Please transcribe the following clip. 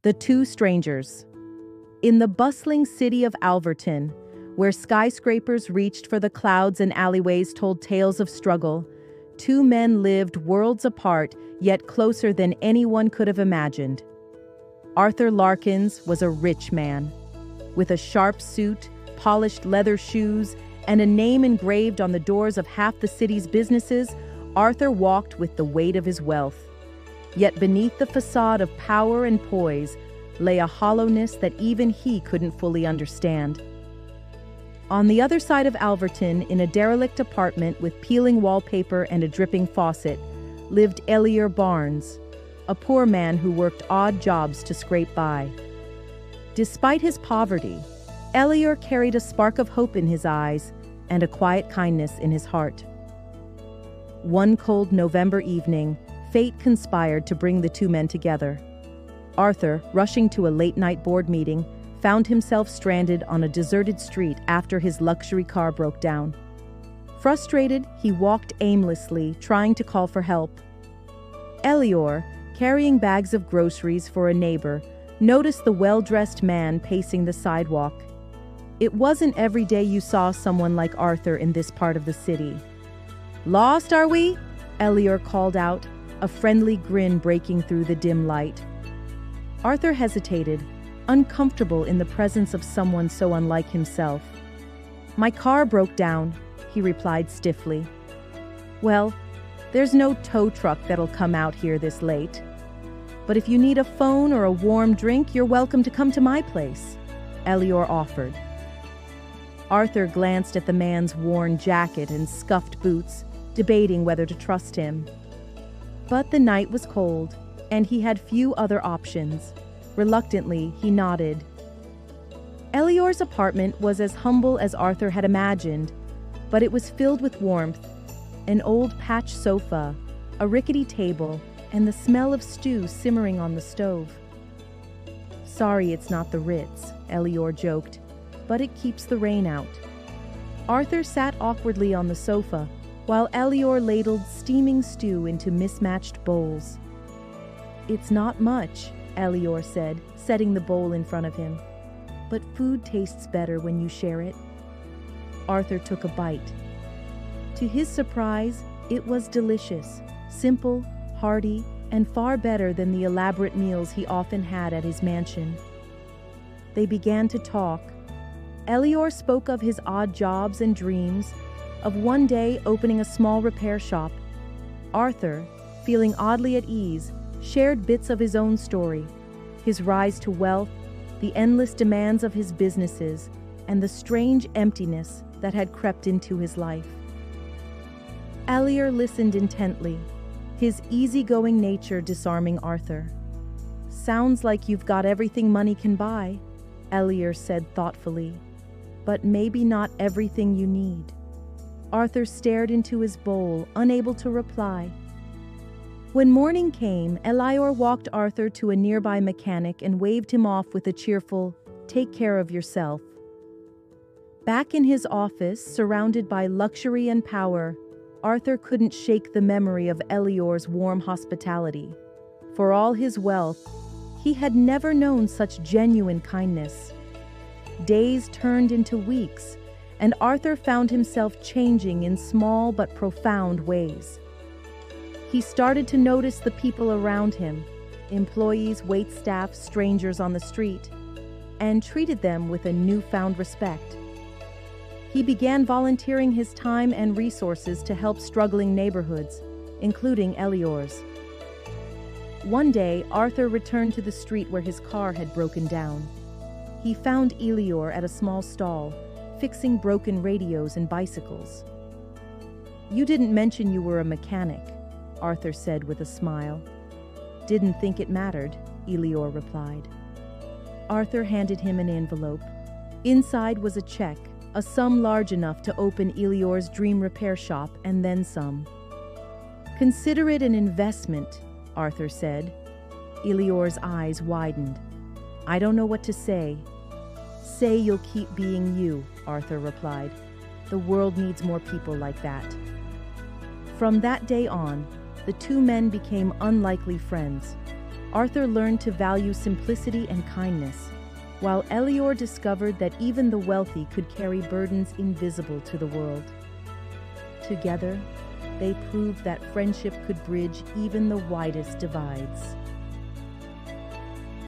The Two Strangers. In the bustling city of Alverton, where skyscrapers reached for the clouds and alleyways told tales of struggle, two men lived worlds apart, yet closer than anyone could have imagined. Arthur Larkins was a rich man. With a sharp suit, polished leather shoes, and a name engraved on the doors of half the city's businesses, Arthur walked with the weight of his wealth. Yet beneath the facade of power and poise lay a hollowness that even he couldn't fully understand. On the other side of Alverton, in a derelict apartment with peeling wallpaper and a dripping faucet, lived Elior Barnes, a poor man who worked odd jobs to scrape by. Despite his poverty, Elior carried a spark of hope in his eyes and a quiet kindness in his heart. One cold November evening, fate conspired to bring the two men together. Arthur, rushing to a late-night board meeting, found himself stranded on a deserted street after his luxury car broke down. Frustrated, he walked aimlessly, trying to call for help. Elior, carrying bags of groceries for a neighbor, noticed the well-dressed man pacing the sidewalk. It wasn't every day you saw someone like Arthur in this part of the city. "Lost, are we?" Elior called out, a friendly grin breaking through the dim light. Arthur hesitated, uncomfortable in the presence of someone so unlike himself. "My car broke down," he replied stiffly. "Well, there's no tow truck that'll come out here this late. But if you need a phone or a warm drink, you're welcome to come to my place," Elior offered. Arthur glanced at the man's worn jacket and scuffed boots, debating whether to trust him. But the night was cold, and he had few other options. Reluctantly, he nodded. Elior's apartment was as humble as Arthur had imagined, but it was filled with warmth. An old patch sofa, a rickety table, and the smell of stew simmering on the stove. "Sorry it's not the Ritz," Elior joked, "but it keeps the rain out." Arthur sat awkwardly on the sofa, while Elior ladled steaming stew into mismatched bowls. "It's not much," Elior said, setting the bowl in front of him. "But food tastes better when you share it." Arthur took a bite. To his surprise, it was delicious, simple, hearty, and far better than the elaborate meals he often had at his mansion. They began to talk. Elior spoke of his odd jobs and dreams, of one day opening a small repair shop. Arthur, feeling oddly at ease, shared bits of his own story, his rise to wealth, the endless demands of his businesses, and the strange emptiness that had crept into his life. Elior listened intently, his easygoing nature disarming Arthur. "Sounds like you've got everything money can buy," Elior said thoughtfully, "but maybe not everything you need." Arthur stared into his bowl, unable to reply. When morning came, Elior walked Arthur to a nearby mechanic and waved him off with a cheerful, "Take care of yourself." Back in his office, surrounded by luxury and power, Arthur couldn't shake the memory of Elior's warm hospitality. For all his wealth, he had never known such genuine kindness. Days turned into weeks, and Arthur found himself changing in small but profound ways. He started to notice the people around him, employees, waitstaff, strangers on the street, and treated them with a newfound respect. He began volunteering his time and resources to help struggling neighborhoods, including Elior's. One day, Arthur returned to the street where his car had broken down. He found Elior at a small stall, fixing broken radios and bicycles. "You didn't mention you were a mechanic," Arthur said with a smile. "Didn't think it mattered," Elior replied. Arthur handed him an envelope. Inside was a check, a sum large enough to open Elior's dream repair shop and then some. "Consider it an investment," Arthur said. Elior's eyes widened. "I don't know what to say." "Say you'll keep being you," Arthur replied. "The world needs more people like that." From that day on, the two men became unlikely friends. Arthur learned to value simplicity and kindness, while Elior discovered that even the wealthy could carry burdens invisible to the world. Together, they proved that friendship could bridge even the widest divides.